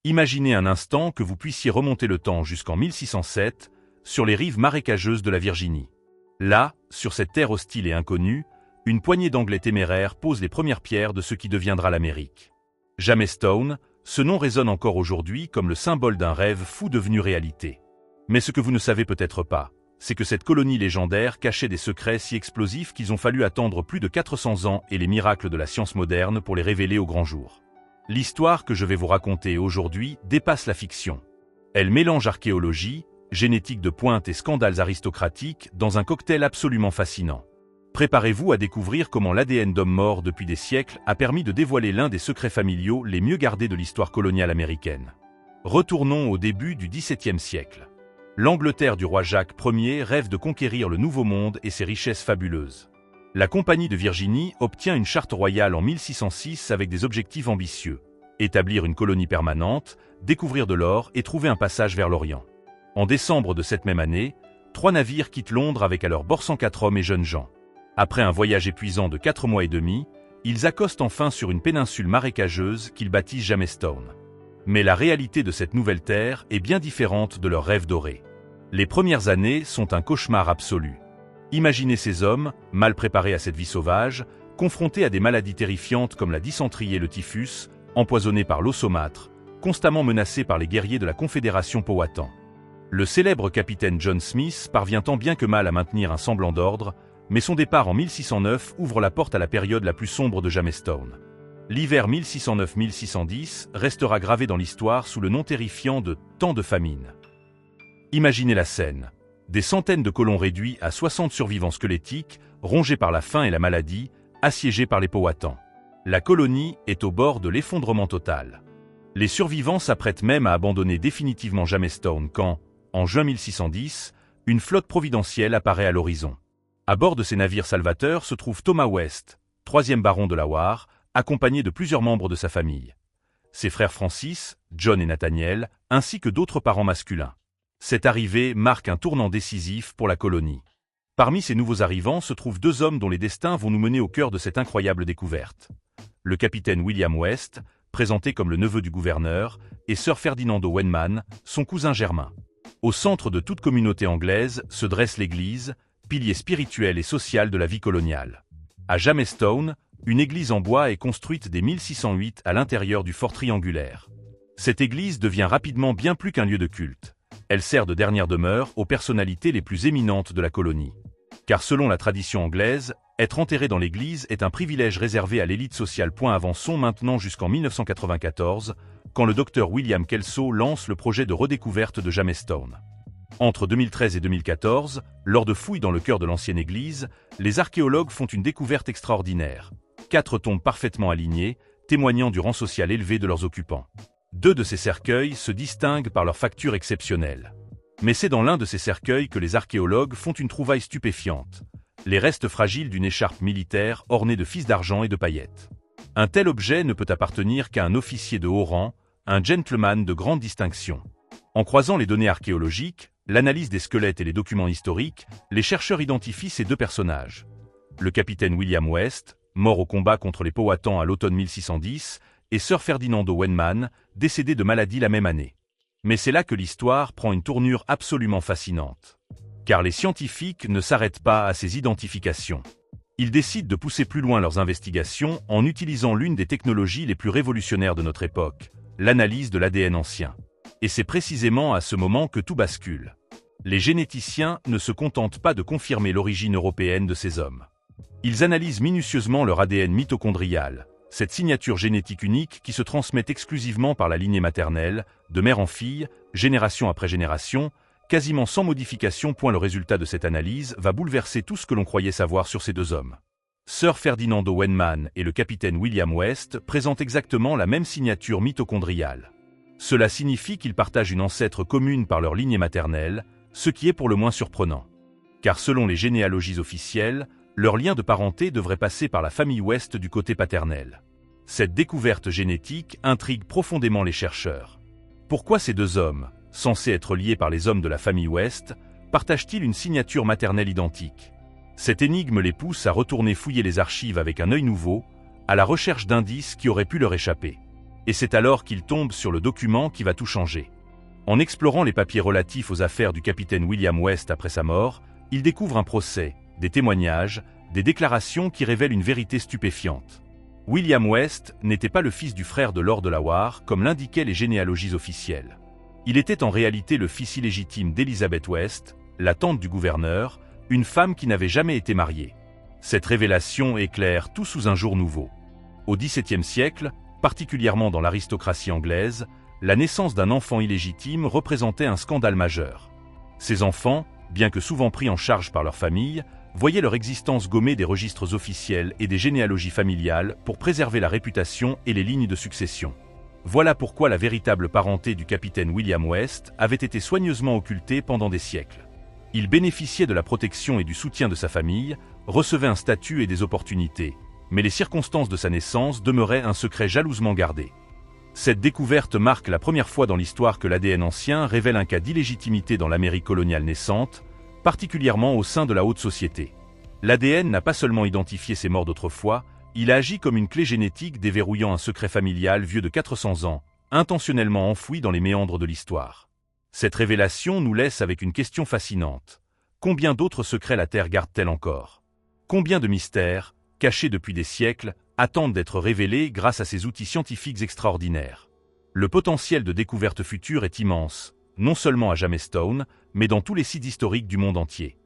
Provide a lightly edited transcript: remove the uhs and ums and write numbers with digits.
Imaginez un instant que vous puissiez remonter le temps jusqu'en 1607, sur les rives marécageuses de la Virginie. Là, sur cette terre hostile et inconnue, une poignée d'Anglais téméraires pose les premières pierres de ce qui deviendra l'Amérique. Jamestown, ce nom résonne encore aujourd'hui comme le symbole d'un rêve fou devenu réalité. Mais ce que vous ne savez peut-être pas, c'est que cette colonie légendaire cachait des secrets si explosifs qu'ils ont fallu attendre plus de 400 ans et les miracles de la science moderne pour les révéler au grand jour. L'histoire que je vais vous raconter aujourd'hui dépasse la fiction. Elle mélange archéologie, génétique de pointe et scandales aristocratiques dans un cocktail absolument fascinant. Préparez-vous à découvrir comment l'ADN d'hommes morts depuis des siècles a permis de dévoiler l'un des secrets familiaux les mieux gardés de l'histoire coloniale américaine. Retournons au début du XVIIe siècle. L'Angleterre du roi Jacques Ier rêve de conquérir le Nouveau Monde et ses richesses fabuleuses. La Compagnie de Virginie obtient une charte royale en 1606 avec des objectifs ambitieux. Établir une colonie permanente, découvrir de l'or et trouver un passage vers l'Orient. En décembre de cette même année, 3 navires quittent Londres avec à leur bord 104 hommes et jeunes gens. Après un voyage épuisant de 4 mois et demi, ils accostent enfin sur une péninsule marécageuse qu'ils baptisent Jamestown. Mais la réalité de cette nouvelle terre est bien différente de leurs rêves dorés. Les premières années sont un cauchemar absolu. Imaginez ces hommes, mal préparés à cette vie sauvage, confrontés à des maladies terrifiantes comme la dysenterie et le typhus, empoisonnés par l'eau saumâtre, constamment menacés par les guerriers de la Confédération Powhatan. Le célèbre capitaine John Smith parvient tant bien que mal à maintenir un semblant d'ordre, mais son départ en 1609 ouvre la porte à la période la plus sombre de Jamestown. L'hiver 1609-1610 restera gravé dans l'histoire sous le nom terrifiant de « temps de famine ». Imaginez la scène. Des centaines de colons réduits à 60 survivants squelettiques, rongés par la faim et la maladie, assiégés par les Powhatans. La colonie est au bord de l'effondrement total. Les survivants s'apprêtent même à abandonner définitivement Jamestown quand, en juin 1610, une flotte providentielle apparaît à l'horizon. À bord de ces navires salvateurs se trouve Thomas West, 3e baron de la War, accompagné de plusieurs membres de sa famille. Ses frères Francis, John et Nathaniel, ainsi que d'autres parents masculins. Cette arrivée marque un tournant décisif pour la colonie. Parmi ces nouveaux arrivants se trouvent 2 hommes dont les destins vont nous mener au cœur de cette incroyable découverte. Le capitaine William West, présenté comme le neveu du gouverneur, et Sir Ferdinando Wenman, son cousin germain. Au centre de toute communauté anglaise se dresse l'Église, pilier spirituel et social de la vie coloniale. À Jamestown, une église en bois est construite dès 1608 à l'intérieur du fort triangulaire. Cette église devient rapidement bien plus qu'un lieu de culte. Elle sert de dernière demeure aux personnalités les plus éminentes de la colonie. Car selon la tradition anglaise, être enterré dans l'église est un privilège réservé à l'élite sociale. Avançons maintenant jusqu'en 1994, quand le docteur William Kelso lance le projet de redécouverte de Jamestown. Entre 2013 et 2014, lors de fouilles dans le cœur de l'ancienne église, les archéologues font une découverte extraordinaire. 4 tombes parfaitement alignées, témoignant du rang social élevé de leurs occupants. 2 de ces cercueils se distinguent par leur facture exceptionnelle. Mais c'est dans l'un de ces cercueils que les archéologues font une trouvaille stupéfiante. Les restes fragiles d'une écharpe militaire ornée de fils d'argent et de paillettes. Un tel objet ne peut appartenir qu'à un officier de haut rang, un gentleman de grande distinction. En croisant les données archéologiques, l'analyse des squelettes et les documents historiques, les chercheurs identifient ces 2 personnages. Le capitaine William West, mort au combat contre les Powhatans à l'automne 1610, et Sir Ferdinando Wenman, décédé de maladie la même année. Mais c'est là que l'histoire prend une tournure absolument fascinante. Car les scientifiques ne s'arrêtent pas à ces identifications. Ils décident de pousser plus loin leurs investigations en utilisant l'une des technologies les plus révolutionnaires de notre époque, l'analyse de l'ADN ancien. Et c'est précisément à ce moment que tout bascule. Les généticiens ne se contentent pas de confirmer l'origine européenne de ces hommes. Ils analysent minutieusement leur ADN mitochondrial, cette signature génétique unique qui se transmet exclusivement par la lignée maternelle, de mère en fille, génération après génération, quasiment sans modification. Le résultat de cette analyse va bouleverser tout ce que l'on croyait savoir sur ces 2 hommes. Sir Ferdinando Wenman et le capitaine William West présentent exactement la même signature mitochondriale. Cela signifie qu'ils partagent une ancêtre commune par leur lignée maternelle, ce qui est pour le moins surprenant. Car selon les généalogies officielles, leur lien de parenté devrait passer par la famille West du côté paternel. Cette découverte génétique intrigue profondément les chercheurs. Pourquoi ces 2 hommes, censés être liés par les hommes de la famille West, partagent-ils une signature maternelle identique? Cette énigme les pousse à retourner fouiller les archives avec un œil nouveau, à la recherche d'indices qui auraient pu leur échapper. Et c'est alors qu'il tombe sur le document qui va tout changer. En explorant les papiers relatifs aux affaires du capitaine William West après sa mort, il découvre un procès, des témoignages, des déclarations qui révèlent une vérité stupéfiante. William West n'était pas le fils du frère de Lord Delaware, comme l'indiquaient les généalogies officielles. Il était en réalité le fils illégitime d'Elizabeth West, la tante du gouverneur, une femme qui n'avait jamais été mariée. Cette révélation éclaire tout sous un jour nouveau. Au XVIIe siècle, particulièrement dans l'aristocratie anglaise, la naissance d'un enfant illégitime représentait un scandale majeur. Ces enfants, bien que souvent pris en charge par leur famille, voyaient leur existence gommée des registres officiels et des généalogies familiales pour préserver la réputation et les lignes de succession. Voilà pourquoi la véritable parenté du capitaine William West avait été soigneusement occultée pendant des siècles. Il bénéficiait de la protection et du soutien de sa famille, recevait un statut et des opportunités, mais les circonstances de sa naissance demeuraient un secret jalousement gardé. Cette découverte marque la première fois dans l'histoire que l'ADN ancien révèle un cas d'illégitimité dans l'Amérique coloniale naissante, particulièrement au sein de la haute société. L'ADN n'a pas seulement identifié ces morts d'autrefois, il a agi comme une clé génétique déverrouillant un secret familial vieux de 400 ans, intentionnellement enfoui dans les méandres de l'histoire. Cette révélation nous laisse avec une question fascinante. Combien d'autres secrets la Terre garde-t-elle encore? Combien de mystères, cachés depuis des siècles, attendent d'être révélés grâce à ces outils scientifiques extraordinaires? Le potentiel de découverte future est immense, non seulement à Jamestown, mais dans tous les sites historiques du monde entier.